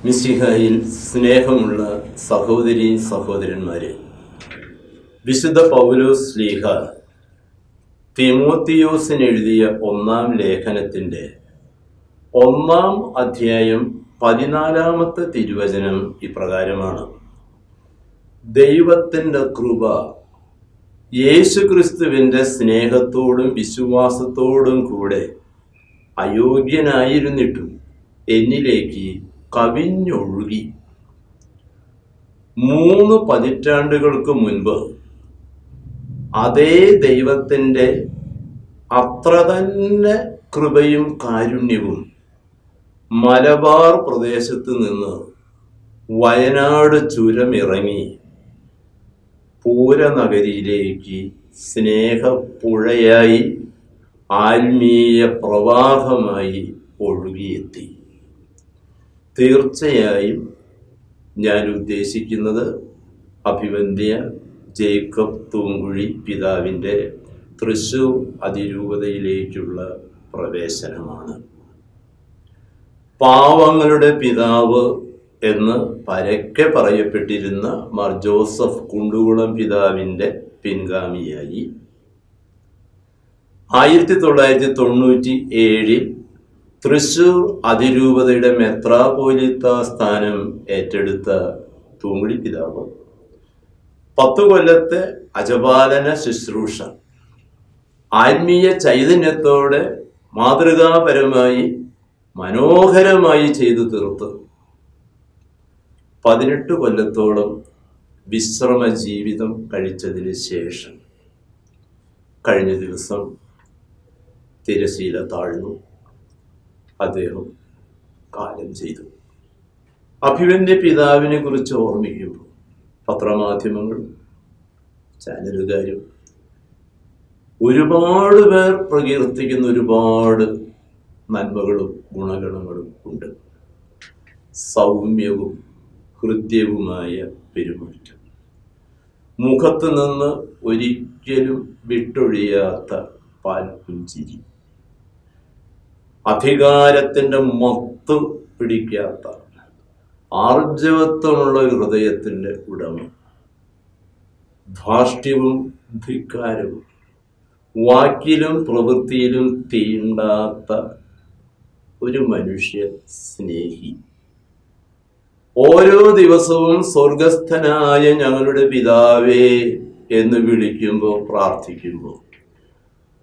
മിശിഹായിൽ സ്നേഹമുള്ള സഹോദരീ സഹോദരന്മാരെ, വിശുദ്ധ പൗലോസ് ശ്ലീഹ തിമോത്തിയോസിന് എഴുതിയ 1-ാം ലേഖനത്തിൻ്റെ 1-ാം അധ്യായം 14-ാമത്തെ തിരുവചനം ഇപ്രകാരമാണ്: ദൈവത്തിൻ്റെ കൃപ യേശുക്രിസ്തുവിൻ്റെ സ്നേഹത്തോടും വിശ്വാസത്തോടും കൂടെ അയോഗ്യനായിരുന്നിട്ടും എന്നിലേക്ക് കവിഞ്ഞൊഴുകി. 3 പതിറ്റാണ്ടുകൾക്ക് മുൻപ് അതേ ദൈവത്തിൻ്റെ അത്ര തന്നെ കൃപയും കാരുണ്യവും മലബാർ പ്രദേശത്ത് നിന്ന് വയനാട് ചുരമിറങ്ങി പൂരനഗരിയിലേക്ക് സ്നേഹപ്പുഴയായി ആത്മീയ പ്രവാഹമായി ഒഴുകിയെത്തി. തീർച്ചയായും ഞാൻ ഉദ്ദേശിക്കുന്നത് അഭിവന്ദ്യ ജേക്കബ് തൂങ്കുഴി പിതാവിൻ്റെ തൃശ്ശൂർ അതിരൂപതയിലേക്കുള്ള പ്രവേശനമാണ്. പാവങ്ങളുടെ പിതാവ് എന്ന് പരക്കെ പറയപ്പെട്ടിരുന്ന മാർ ജോസഫ് കുണ്ടുകുളം പിതാവിൻ്റെ പിൻഗാമിയായി 1997 തൃശ്ശൂർ അതിരൂപതയുടെ മെത്രാപ്പോലീത്ത സ്ഥാനം ഏറ്റെടുത്ത തൂങ്കുഴി പിതാവ് 10 കൊല്ലത്തെ അജപാലന ശുശ്രൂഷ ആത്മീയ ചൈതന്യത്തോടെ മാതൃകാപരമായി മനോഹരമായി ചെയ്തു തീർത്ത് 18 കൊല്ലത്തോളം വിശ്രമ ജീവിതം കഴിച്ചതിന് ശേഷം കഴിഞ്ഞ ദിവസം തിരശീല താഴ്ന്നു അദ്ദേഹം കാലം ചെയ്തു. അഭിവന്ദ്യ പിതാവിനെ കുറിച്ച് ഓർമ്മിക്കുമ്പോൾ പത്രമാധ്യമങ്ങളും ചാനലുകാരും ഒരുപാട് പേർ പ്രകീർത്തിക്കുന്ന ഒരുപാട് നന്മകളും ഗുണഗണങ്ങളും ഉണ്ട്. സൗമ്യവും ഹൃദ്യവുമായ പെരുമാറ്റം, മുഖത്ത് നിന്ന് ഒരിക്കലും വിട്ടൊഴിയാത്ത പാൽപുഞ്ചിരി, അധികാരത്തിൻ്റെ മത്ത് പിടിക്കാത്ത ആർജവത്വമുള്ള ഹൃദയത്തിൻ്റെ ഉടമ, ധാർഷ്ട്യവും ധിക്കാരവും വാക്കിലും പ്രവൃത്തിയിലും തീണ്ടാത്ത ഒരു മനുഷ്യ സ്നേഹി. ഓരോ ദിവസവും സ്വർഗസ്ഥനായ ഞങ്ങളുടെ പിതാവേ എന്ന് വിളിക്കുമ്പോൾ പ്രാർത്ഥിക്കുമ്പോൾ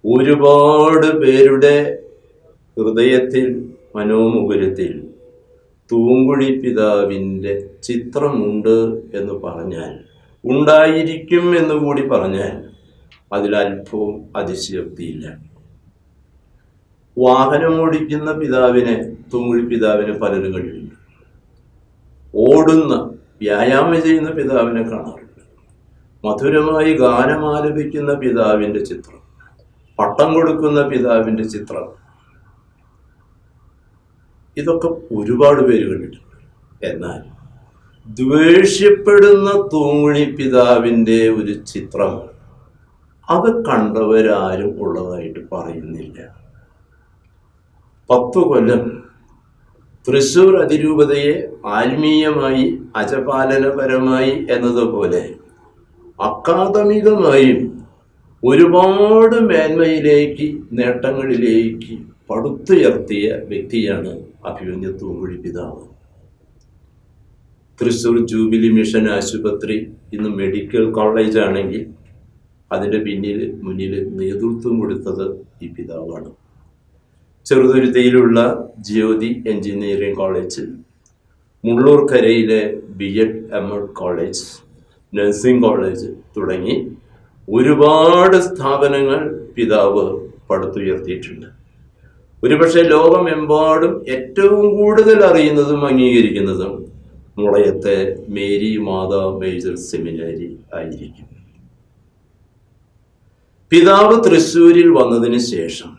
ഒരുപാട് പേരുടെ ഹൃദയത്തിൽ മനോമുകുരത്തിൽ തൂങ്കുഴി പിതാവിൻ്റെ ചിത്രമുണ്ട് എന്ന് പറഞ്ഞാൽ, ഉണ്ടായിരിക്കും എന്ന് കൂടി പറഞ്ഞാൽ അതിലല്പവും അതിശയോക്തിയില്ല. വാഹനം ഓടിക്കുന്ന പിതാവിനെ, തൂങ്കുഴി പിതാവിനെ പലരും കണ്ടിട്ടുണ്ട്. ഓടുന്ന വ്യായാമം ചെയ്യുന്ന പിതാവിനെ കാണാറുണ്ട്. മധുരമായി ഗാനമാലപിക്കുന്ന പിതാവിൻ്റെ ചിത്രം, പട്ടം കൊടുക്കുന്ന പിതാവിൻ്റെ ചിത്രം, ഇതൊക്കെ ഒരുപാട് പേര് കണ്ടിട്ടുണ്ട്. എന്നാൽ ദ്വേഷ്യപ്പെടുന്ന തൂങ്കുഴി പിതാവിൻ്റെ ഒരു ചിത്രം അത് കണ്ടവരാരും ഉള്ളതായിട്ട് പറയുന്നില്ല. 10 കൊല്ലം തൃശ്ശൂർ അതിരൂപതയെ ആത്മീയമായി അജപാലനപരമായി എന്നതുപോലെ അക്കാദമികമായും ഒരുപാട് മേന്മയിലേക്ക്, നേട്ടങ്ങളിലേക്ക് പടുത്തുയർത്തിയ വ്യക്തിയാണ് അഭിവന്ദ്യ തൂങ്കുഴി പിതാവ്. തൃശ്ശൂർ ജൂബിലി മിഷൻ ആശുപത്രി ഇന്ന് മെഡിക്കൽ കോളേജ് ആണെങ്കിൽ അതിൻ്റെ മുന്നിൽ നേതൃത്വം കൊടുത്തത് ഈ പിതാവാണ്. ചെറുതുരുത്തിയിലുള്ള ജ്യോതി എഞ്ചിനീയറിംഗ് കോളേജ്, മുള്ളൂർക്കരയിലെ BEd MD college, nursing college തുടങ്ങി ഒരുപാട് സ്ഥാപനങ്ങൾ പിതാവ് പടുത്തുയർത്തിയിട്ടുണ്ട്. ഒരുപക്ഷെ ലോകമെമ്പാടും ഏറ്റവും കൂടുതൽ അറിയുന്നതും അംഗീകരിക്കുന്നതും മുളയത്തെ മേരി മാതാ മേജർ സെമിനാരി ആയിരിക്കും. പിതാവ് തൃശ്ശൂരിൽ വന്നതിന് ശേഷം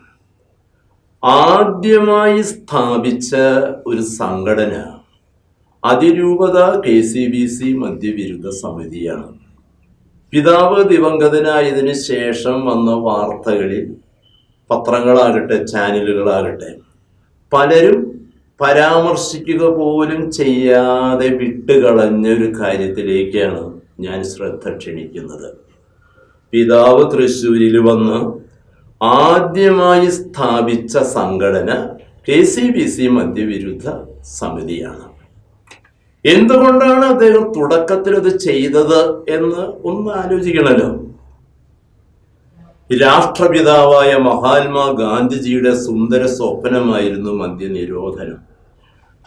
ആദ്യമായി സ്ഥാപിച്ച ഒരു സംഘടന അതിരൂപത KCBC മദ്യവിരുദ്ധ സമിതിയാണ്. പിതാവ് ദിവംഗതനായതിനു ശേഷം വന്ന വാർത്തകളിൽ പത്രങ്ങളാകട്ടെ ചാനലുകളാകട്ടെ പലരും പരാമർശിക്കുക പോലും ചെയ്യാതെ വിട്ടുകളഞ്ഞൊരു കാര്യത്തിലേക്കാണ് ഞാൻ ശ്രദ്ധ ക്ഷണിക്കുന്നത്. പിതാവ് തൃശ്ശൂരിൽ വന്ന് ആദ്യമായി സ്ഥാപിച്ച സംഘടന KCBC മദ്യവിരുദ്ധ സമിതിയാണ്. എന്തുകൊണ്ടാണ് അദ്ദേഹം തുടക്കത്തിൽ അത് ചെയ്തത് എന്ന് ഒന്ന് ആലോചിക്കണമല്ലോ. രാഷ്ട്രപിതാവായ മഹാത്മാ ഗാന്ധിജിയുടെ സുന്ദര സ്വപ്നമായിരുന്നു മദ്യനിരോധനം.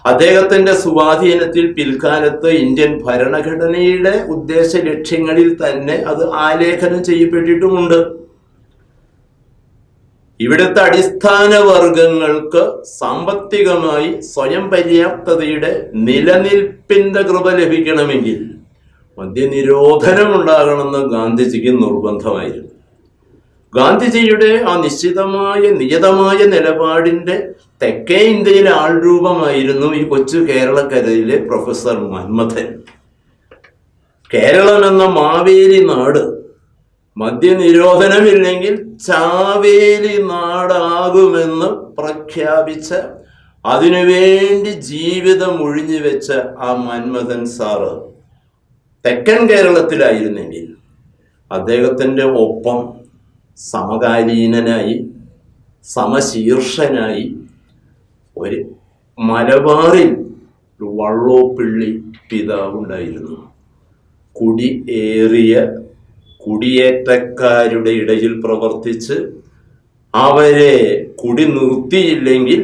അദ്ദേഹത്തിന്റെ സ്വാധീനത്തിൽ പിൽക്കാലത്ത് ഇന്ത്യൻ ഭരണഘടനയുടെ ഉദ്ദേശ ലക്ഷ്യങ്ങളിൽ തന്നെ അത് ആലേഖനം ചെയ്യപ്പെട്ടിട്ടുമുണ്ട്. ഇവിടുത്തെ അടിസ്ഥാന വർഗങ്ങൾക്ക് സാമ്പത്തികമായി സ്വയം പര്യാപ്തതയുടെ നിലനിൽപ്പിന്റെ കൃപ ലഭിക്കണമെങ്കിൽ മദ്യനിരോധനം ഉണ്ടാകണമെന്ന് ഗാന്ധിജിക്ക് നിർബന്ധമായിരുന്നു. ഗാന്ധിജിയുടെ ആ നിയതമായ നിലപാടിന്റെ തെക്കേ ഇന്ത്യയിലെ ആൾരൂപമായിരുന്നു ഈ കൊച്ചു കേരളക്കരയിലെ പ്രൊഫസർ മന്മഥൻ. കേരളം എന്ന മാവേലി നാട് മദ്യനിരോധനമില്ലെങ്കിൽ ചാവേലി നാടാകുമെന്ന് പ്രഖ്യാപിച്ച, അതിനുവേണ്ടി ജീവിതം ഒഴിഞ്ഞു വെച്ച ആ മന്മഥൻ സാറ് തെക്കൻ കേരളത്തിലായിരുന്നെങ്കിൽ അദ്ദേഹത്തിൻ്റെ ഒപ്പം സമകാലീനനായി സമശീർഷനായി ഒരു മലബാറിൽ ഒരു വള്ളോപ്പിള്ളി പിതാവുണ്ടായിരുന്നു. കുടിയേറ്റക്കാരുടെ ഇടയിൽ പ്രവർത്തിച്ച് അവരെ കുടി നിർത്തിയില്ലെങ്കിൽ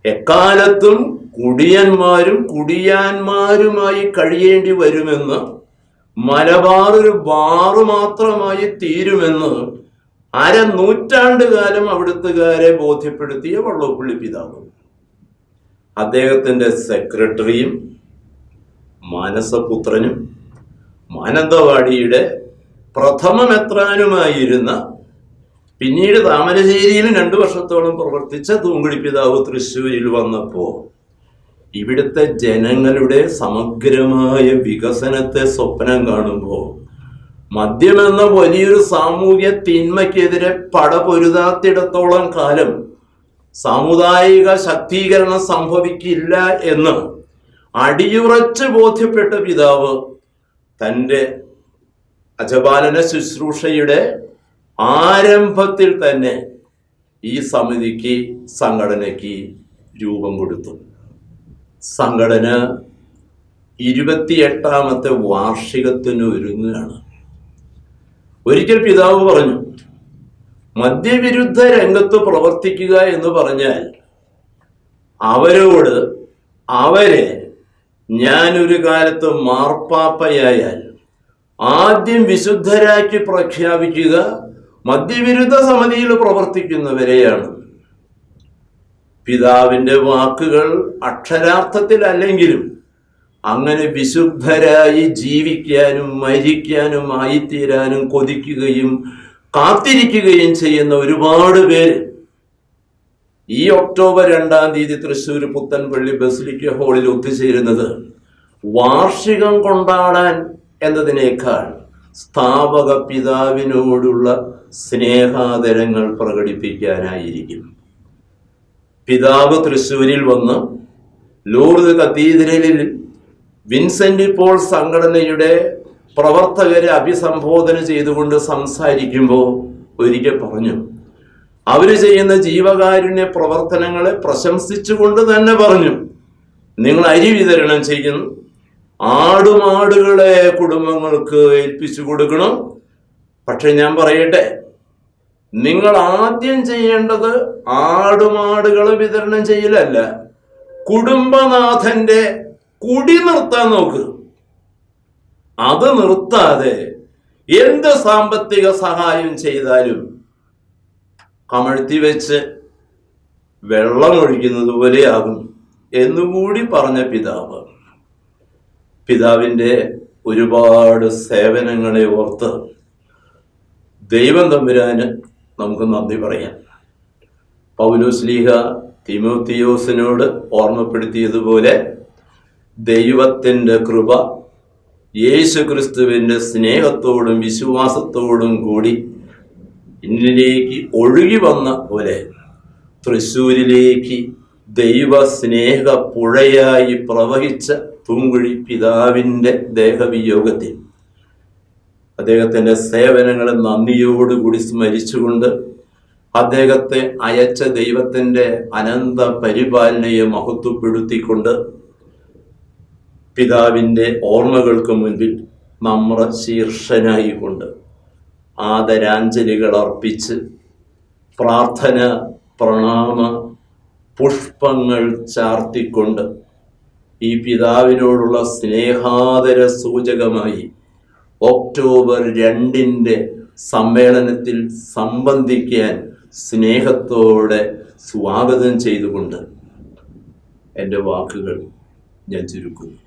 എക്കാലത്തും കുടിയാന്മാരുമായി കഴിയേണ്ടി വരുമെന്ന്, മലബാർ ഒരു ബാറ് മാത്രമായി തീരുമെന്ന് നൂറ്റാണ്ടുകാലം അവിടുത്തുകാരെ ബോധ്യപ്പെടുത്തിയ വള്ളോപ്പള്ളി പിതാവ്. അദ്ദേഹത്തിന്റെ സെക്രട്ടറിയും മാനസപുത്രനും മാനന്തവാടിയുടെ പ്രഥമ മെത്രാനുമായിരുന്ന, പിന്നീട് താമരശ്ശേരിയിൽ 2 വർഷത്തോളം പ്രവർത്തിച്ച തൂങ്കുടി പിതാവ് തൃശ്ശൂരിൽ വന്നപ്പോൾ ഇവിടുത്തെ ജനങ്ങളുടെ സമഗ്രമായ വികസനത്തെ സ്വപ്നം കാണുമ്പോൾ മദ്യമെന്ന വലിയൊരു സാമൂഹ്യ തിന്മയ്ക്കെതിരെ പടപൊരുതാത്തിടത്തോളം കാലം സാമുദായിക ശാക്തീകരണം സംഭവിക്കില്ല എന്ന് അടിയുറച്ച് ബോധ്യപ്പെട്ട പിതാവ് തൻ്റെ അജപാലന ശുശ്രൂഷയുടെ ആരംഭത്തിൽ തന്നെ ഈ സംഘടനയ്ക്ക് രൂപം കൊടുത്തു. സംഘടന 28ാമത്തെ വാർഷികത്തിന് ഒരുങ്ങുകയാണ്. ഒരിക്കൽ പിതാവ് പറഞ്ഞു, മദ്യവിരുദ്ധ രംഗത്ത് പ്രവർത്തിക്കുക എന്ന് പറഞ്ഞാൽ അവരെ ഞാനൊരു കാലത്ത് മാർപ്പാപ്പയായാൽ ആദ്യം വിശുദ്ധരാക്കി പ്രഖ്യാപിക്കുക മദ്യവിരുദ്ധ സമിതിയിൽ പ്രവർത്തിക്കുന്നവരെയാണ്. പിതാവിൻ്റെ വാക്കുകൾ അക്ഷരാർത്ഥത്തിലല്ലെങ്കിലും അങ്ങനെ വിശുദ്ധരായി ജീവിക്കാനും മരിക്കാനും ആയിത്തീരാനും കൊതിക്കുകയും കാത്തിരിക്കുകയും ചെയ്യുന്ന ഒരുപാട് പേര് ഈ ഒക്ടോബർ 2-ാം തീയതി തൃശ്ശൂർ പുത്തൻപള്ളി ബസിലിക്ക ഹാളിൽ ഒത്തുചേരുന്നത് വാർഷികം കൊണ്ടാടാൻ എന്നതിനേക്കാൾ സ്ഥാപക പിതാവിനോടുള്ള സ്നേഹാദരങ്ങൾ പ്രകടിപ്പിക്കാനായിരിക്കും. പിതാവ് തൃശ്ശൂരിൽ വന്ന് ലൂർദ് കത്തീഡ്രലിൽ വിൻസെന്റ് പോൾ സംഘടനയുടെ പ്രവർത്തകരെ അഭിസംബോധന ചെയ്തുകൊണ്ട് സംസാരിക്കുമ്പോൾ ഒരിക്കൽ പറഞ്ഞു, അവർ ചെയ്യുന്ന ജീവകാരുണ്യ പ്രവർത്തനങ്ങളെ പ്രശംസിച്ചുകൊണ്ട് തന്നെ പറഞ്ഞു, നിങ്ങൾ അരി വിതരണം ചെയ്യുന്നു, ആടുമാടുകളെ കുടുംബങ്ങൾക്ക് ഏൽപ്പിച്ചു കൊടുക്കണം. പക്ഷെ ഞാൻ പറയട്ടെ, നിങ്ങൾ ആദ്യം ചെയ്യേണ്ടത് ആടുമാടുകളെ വിതരണം ചെയ്യലല്ല, കുടുംബനാഥന്റെ കുടി നിർത്താൻ നോക്ക്. അത് നിർത്താതെ എന്ത് സാമ്പത്തിക സഹായം ചെയ്താലും കമഴ്ത്തി വെച്ച് വെള്ളം ഒഴിക്കുന്നത് പോലെയാകും എന്നുകൂടി പറഞ്ഞ പിതാവിൻ്റെ ഒരുപാട് സേവനങ്ങളെ ഓർത്ത് ദൈവം തമ്പുരാന് നമുക്ക് നന്ദി പറയാം. പൗലോസ്ലീഹ തിമോത്തിയോസിനോട് ഓർമ്മപ്പെടുത്തിയതുപോലെ ദൈവത്തിൻ്റെ കൃപ യേശുക്രിസ്തുവിൻ്റെ സ്നേഹത്തോടും വിശ്വാസത്തോടും കൂടി എന്നിലേക്ക് ഒഴുകി വന്ന പോലെ തൃശ്ശൂരിലേക്ക് ദൈവസ്നേഹ പുഴയായി പ്രവഹിച്ച പൂങ്കുഴി പിതാവിൻ്റെ ദേഹവിയോഗത്തിൽ അദ്ദേഹത്തിൻ്റെ സേവനങ്ങളെ നന്ദിയോടുകൂടി സ്മരിച്ചുകൊണ്ട് അദ്ദേഹത്തെ അയച്ച ദൈവത്തിൻ്റെ അനന്ത പരിപാലനയെ മഹത്വപ്പെടുത്തിക്കൊണ്ട് പിതാവിൻ്റെ ഓർമ്മകൾക്ക് മുൻപിൽ നമ്മൾ ശീർഷനായിക്കൊണ്ട് ആദരാഞ്ജലികൾ അർപ്പിച്ച് പ്രാർത്ഥന പ്രണാമ പുഷ്പങ്ങൾ ചാർത്തിക്കൊണ്ട് ഈ സ്നേഹാദര സൂചകമായി ഒക്ടോബർ 2 സമ്മേളനത്തിൽ സംബന്ധിക്കാൻ സ്നേഹത്തോടെ സ്വാഗതം ചെയ്തുകൊണ്ട് എൻ്റെ വാക്കുകൾ ഞാൻ ചുരുക്കുന്നു.